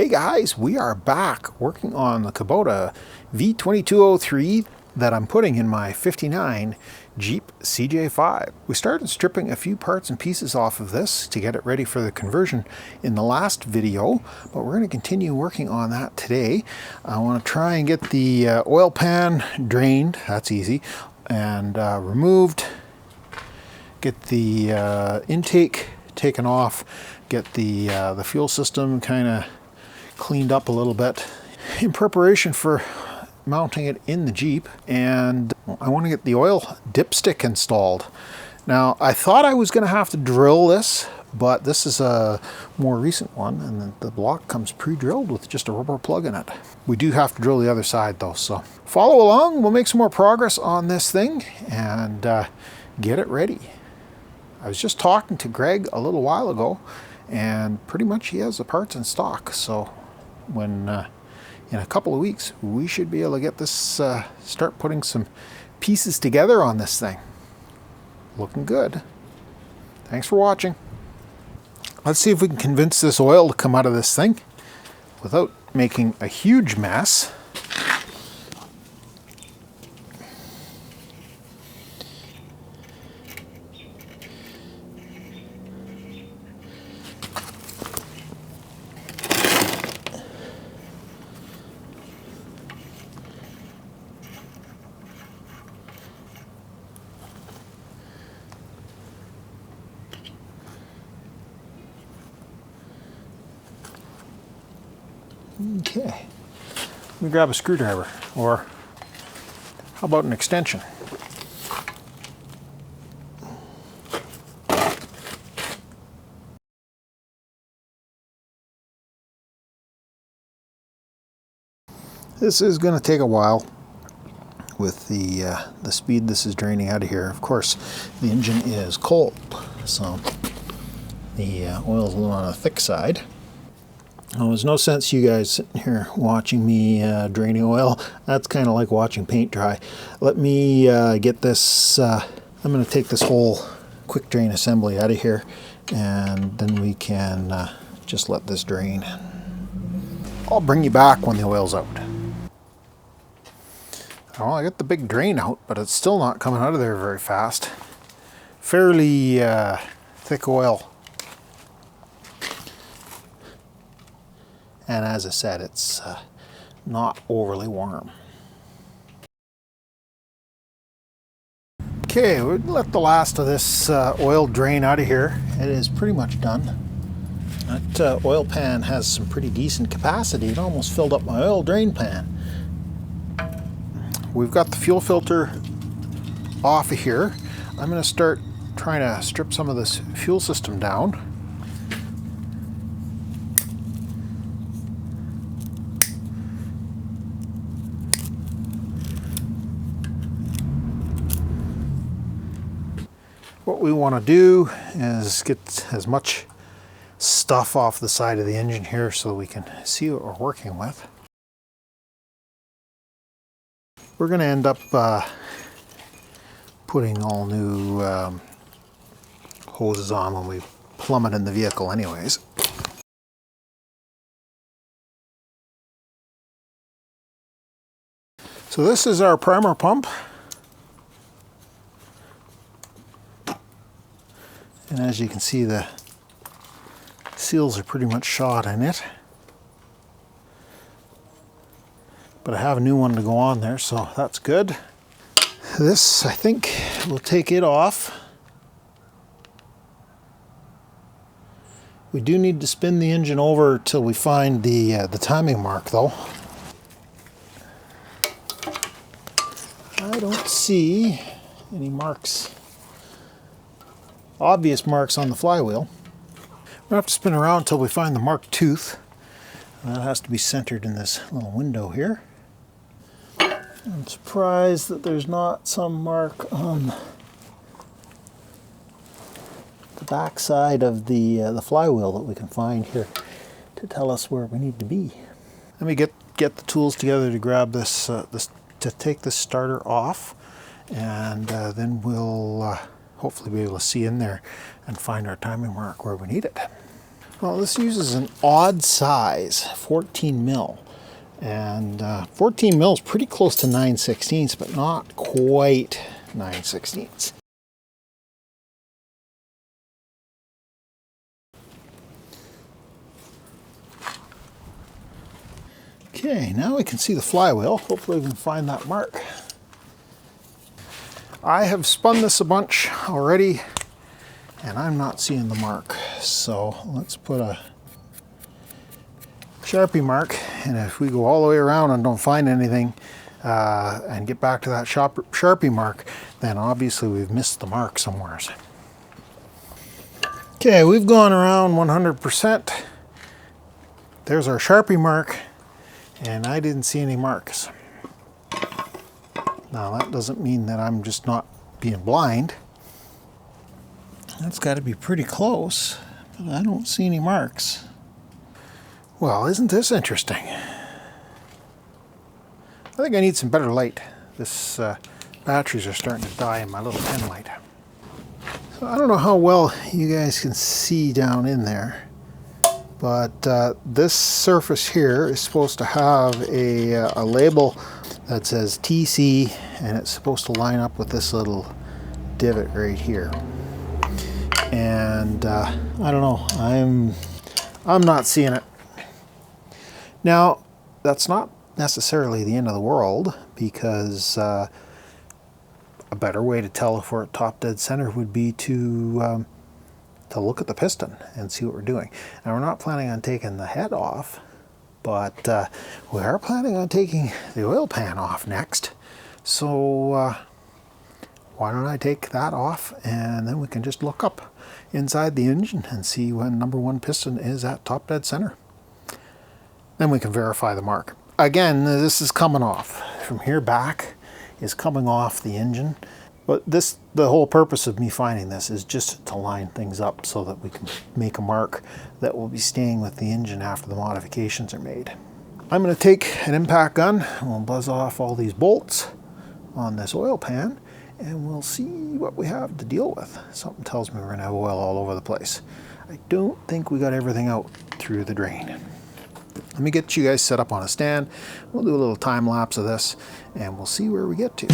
Hey guys, we are back working on the Kubota V2203 that I'm putting in my 59 Jeep CJ5. We started stripping a few parts and pieces off of this to get it ready for the conversion in the last video, but we're going to continue working on that today. I want to try and get the oil pan drained, that's easy, and removed, get the intake taken off, get the fuel system kind of cleaned up a little bit in preparation for mounting it in the Jeep. And I want to get the oil dipstick installed. Now I thought I was going to have to drill this, but this is a more recent one and the block comes pre-drilled with just a rubber plug in it. We do have to drill the other side though, so follow along. We'll make some more progress on this thing and get it ready. I was just talking to Greg a little while ago and pretty much he has the parts in stock, so when in a couple of weeks we should be able to get this start putting some pieces together on this thing. Looking good. Thanks for watching. Let's see if we can convince this oil to come out of this thing without making a huge mess. Okay, let me grab a screwdriver, or how about an extension? This is going to take a while with the speed this is draining out of here. Of course, the engine is cold, so the oil is a little on the thick side. Oh, there's no sense you guys sitting here watching me draining oil. That's kind of like watching paint dry. Let me get this, I'm going to take this whole quick drain assembly out of here and then we can just let this drain. I'll bring you back when the oil's out. Oh, I got the big drain out, but it's still not coming out of there very fast. Fairly thick oil. And as I said, it's not overly warm. Okay, we'll let the last of this oil drain out of here. It is pretty much done. That oil pan has some pretty decent capacity. It almost filled up my oil drain pan. We've got the fuel filter off of here. I'm going to start trying to strip some of this fuel system down. What we want to do is get as much stuff off the side of the engine here so we can see what we're working with. We're going to end up putting all new hoses on when we plumb it in the vehicle anyways. So this is our primer pump. And as you can see, the seals are pretty much shot in it. But I have a new one to go on there, so that's good. This, I think, will take it off. We do need to spin the engine over till we find the timing mark, though. I don't see any marks. Obvious marks on the flywheel. We'll have to spin around until we find the marked tooth. That has to be centered in this little window here. I'm surprised that there's not some mark on the back side of the flywheel that we can find here to tell us where we need to be. Let me get the tools together to grab this, to take this starter off, and then we'll hopefully be able to see in there and find our timing mark where we need it. Well, this uses an odd size, 14 mil. And 14 mil is pretty close to 9/16, but not quite 9/16. Okay, now we can see the flywheel. Hopefully we can find that mark. I have spun this a bunch already, and I'm not seeing the mark. So let's put a Sharpie mark, and if we go all the way around and don't find anything and get back to that Sharpie mark, then obviously we've missed the mark somewhere. Okay, we've gone around 100%. There's our Sharpie mark, and I didn't see any marks. Now that doesn't mean that I'm just not being blind. That's got to be pretty close, but I don't see any marks. Well, isn't this interesting? I think I need some better light. This batteries are starting to die in my little pen light. So I don't know how well you guys can see down in there, but this surface here is supposed to have a label that says TC, and it's supposed to line up with this little divot right here. And I don't know, I'm not seeing it. Now, that's not necessarily the end of the world, because a better way to tell if we're at top dead center would be to look at the piston and see what we're doing. Now, we're not planning on taking the head off, but we are planning on taking the oil pan off next. So why don't I take that off, and then we can just look up inside the engine and see when number one piston is at top dead center. Then we can verify the mark. Again, this is coming off. From here back is coming off the engine. But the whole purpose of me finding this is just to line things up so that we can make a mark that will be staying with the engine after the modifications are made. I'm going to take an impact gun and we'll buzz off all these bolts on this oil pan, and we'll see what we have to deal with. Something tells me we're going to have oil all over the place. I don't think we got everything out through the drain. Let me get you guys set up on a stand. We'll do a little time lapse of this, and we'll see where we get to.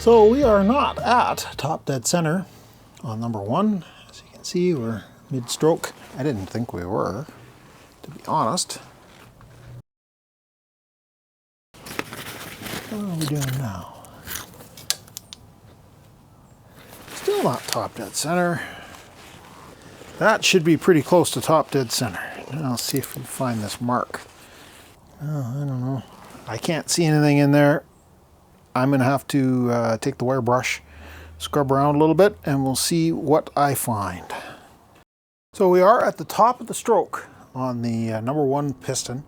So we are not at top dead center on number one. As you can see, we're mid-stroke. I didn't think we were, to be honest. What are we doing now? Still not top dead center. That should be pretty close to top dead center. Now let's see if we can find this mark. Oh, I don't know. I can't see anything in there. I'm going to have to take the wire brush, scrub around a little bit, and we'll see what I find. So we are at the top of the stroke on the number one piston,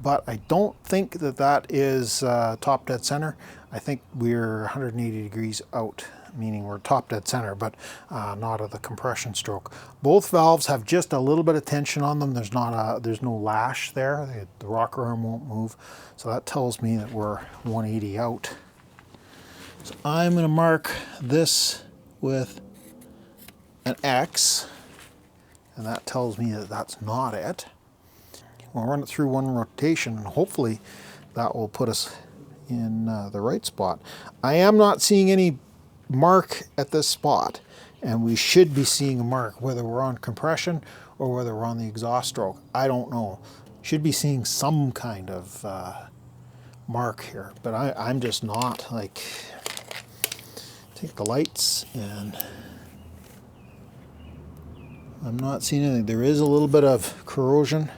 but I don't think that that is top dead center. I think we're 180 degrees out, meaning we're top dead center, but not at the compression stroke. Both valves have just a little bit of tension on them. There's no lash there. The rocker arm won't move, so that tells me that we're 180 out. So I'm going to mark this with an X, and that tells me that that's not it. We'll run it through one rotation, and hopefully that will put us in the right spot. I am not seeing any mark at this spot, and we should be seeing a mark whether we're on compression or whether we're on the exhaust stroke. I don't know. Should be seeing some kind of mark here, but I'm just not. Like, take the lights, and I'm not seeing anything. There is a little bit of corrosion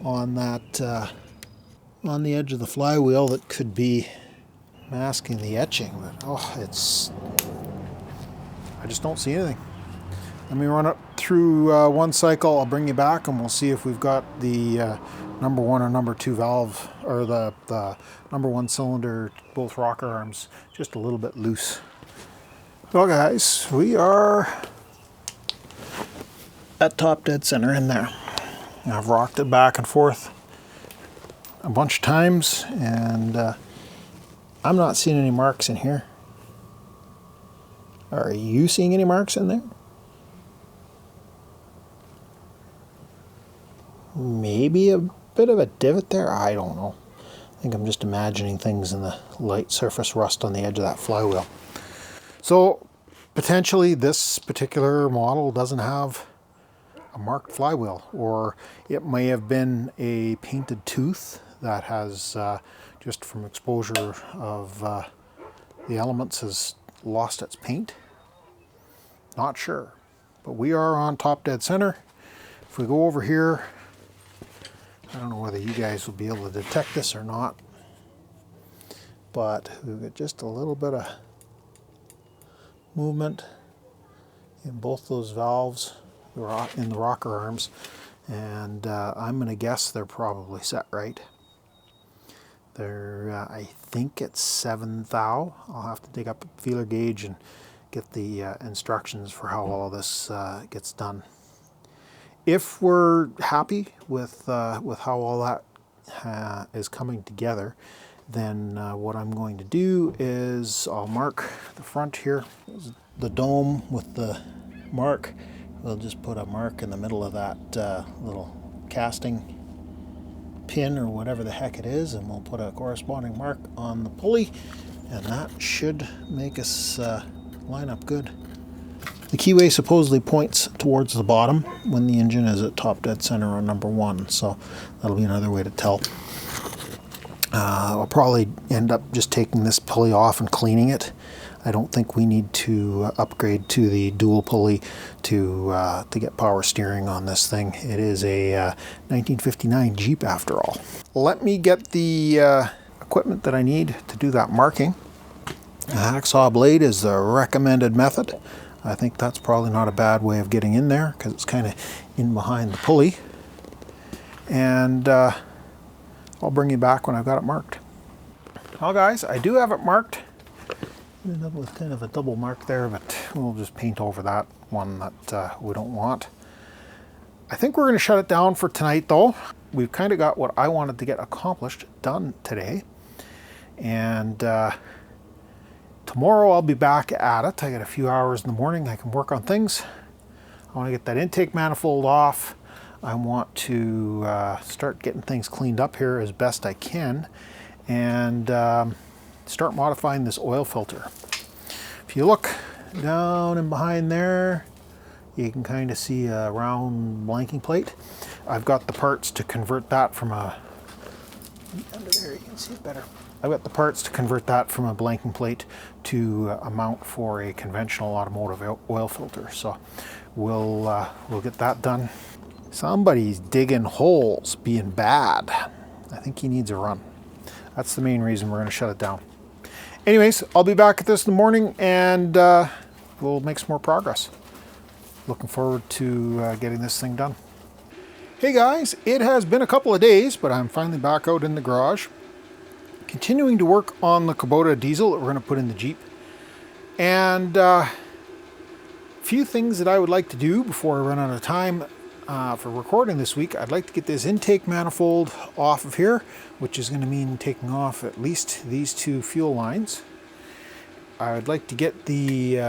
on that on the edge of the flywheel that could be masking the etching, but I just don't see anything. Let me run it through one cycle. I'll bring you back and we'll see if we've got the number 1 or number 2 valve, or the number 1 cylinder, both rocker arms, just a little bit loose. Well guys, we are at top dead center in there. I've rocked it back and forth a bunch of times, and I'm not seeing any marks in here. Are you seeing any marks in there? Maybe a bit of a divot there, I don't know. I think I'm just imagining things in the light surface rust on the edge of that flywheel. So potentially this particular model doesn't have a marked flywheel, or it may have been a painted tooth that has just from exposure of the elements has lost its paint. Not sure, but we are on top dead center. If we go over here, I don't know whether you guys will be able to detect this or not, but we've got just a little bit of movement in both those valves in the rocker arms, and I'm going to guess they're probably set right. They're, I think it's 7 thou. I'll have to dig up a feeler gauge and get the instructions for how all this gets done. If we're happy with how all that is coming together, then what I'm going to do is I'll mark the front here, the dome with the mark. We'll just put a mark in the middle of that little casting pin or whatever the heck it is, and we'll put a corresponding mark on the pulley, and that should make us line up good. The keyway supposedly points towards the bottom when the engine is at top dead center on number 1, so that'll be another way to tell. I'll probably end up just taking this pulley off and cleaning it. I don't think we need to upgrade to the dual pulley to get power steering on this thing. It is a 1959 Jeep after all. Let me get the equipment that I need to do that marking. A hacksaw blade is the recommended method. I think that's probably not a bad way of getting in there because it's kind of in behind the pulley. And I'll bring you back when I've got it marked. Well guys, I do have it marked. With kind of a double mark there, but we'll just paint over that one that we don't want. I think we're going to shut it down for tonight though. We've kind of got what I wanted to get accomplished done today, and tomorrow I'll be back at it. I got a few hours in the morning I can work on things. I want to get that intake manifold off. I want to start getting things cleaned up here as best I can, and start modifying this oil filter. If you look down and behind there, you can kind of see a round blanking plate. I've got the parts to convert that from a, under there you can see it better. I've got the parts to convert that from a blanking plate to a mount for a conventional automotive oil filter. So we'll get that done. Somebody's digging holes, being bad. I think he needs a run. That's the main reason we're going to shut it down. Anyways, I'll be back at this in the morning, and we'll make some more progress. Looking forward to getting this thing done. Hey guys, it has been a couple of days, but I'm finally back out in the garage, continuing to work on the Kubota diesel that we're going to put in the Jeep. And a few things that I would like to do before I run out of time for recording this week. I'd like to get this intake manifold off of here, which is going to mean taking off at least these 2 fuel lines. I'd like to get the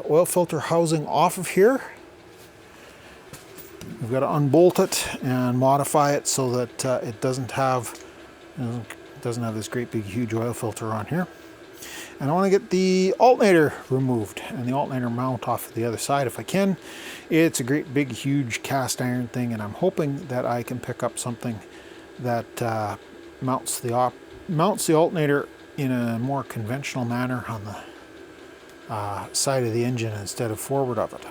oil filter housing off of here. We've got to unbolt it and modify it so that it doesn't have this great big huge oil filter on here. And I want to get the alternator removed and the alternator mount off the other side if I can. It's a great big huge cast iron thing, and I'm hoping that I can pick up something that mounts the alternator in a more conventional manner on the side of the engine instead of forward of it.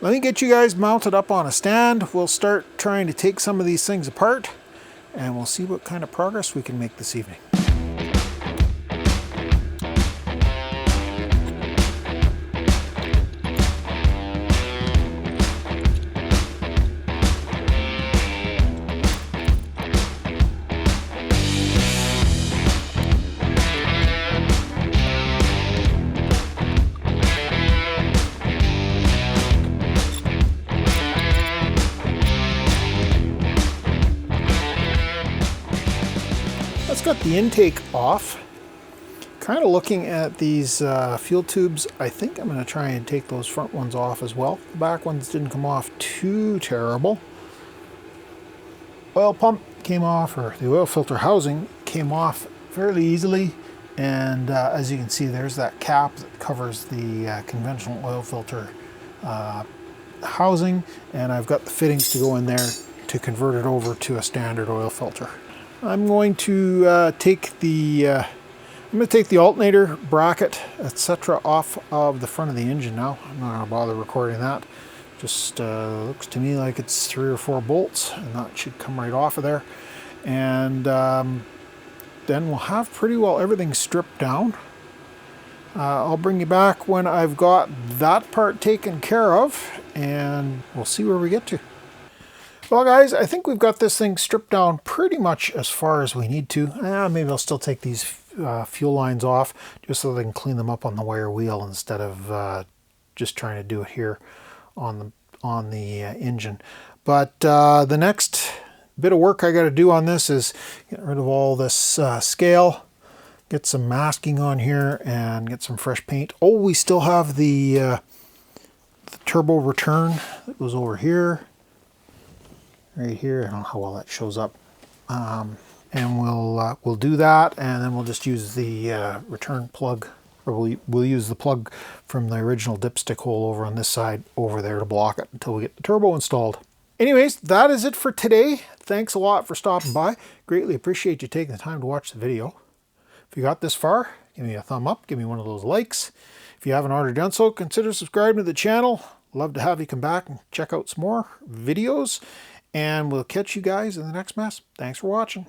Let me get you guys mounted up on a stand. We'll start trying to take some of these things apart, and we'll see what kind of progress we can make this evening. Let's get the intake off. Kind of looking at these fuel tubes, I think I'm going to try and take those front ones off as well. The back ones didn't come off too terrible. Oil pump came off, or the oil filter housing came off fairly easily. And as you can see, there's that cap that covers the conventional oil filter housing. And I've got the fittings to go in there to convert it over to a standard oil filter. I'm going to take the alternator bracket, etc., off of the front of the engine now. I'm not going to bother recording that. Just looks to me like it's 3 or 4 bolts, and that should come right off of there. And then we'll have pretty well everything stripped down. I'll bring you back when I've got that part taken care of, and we'll see where we get to. Well guys, I think we've got this thing stripped down pretty much as far as we need to. Maybe I'll still take these fuel lines off just so they can clean them up on the wire wheel instead of just trying to do it here on the engine. But the next bit of work I got to do on this is get rid of all this scale, get some masking on here, and get some fresh paint. Oh, we still have the turbo return that goes over here. Right here, I don't know how well that shows up, and we'll do that, and then we'll just use the return plug, or we'll use the plug from the original dipstick hole over on this side over there to block it until we get the turbo installed. Anyways, that is it for today. Thanks a lot for stopping by. Greatly appreciate you taking the time to watch the video. If you got this far, give me a thumb up, give me one of those likes. If you haven't already done so, consider subscribing to the channel. Love to have you come back and check out some more videos. And we'll catch you guys in the next mess. Thanks for watching.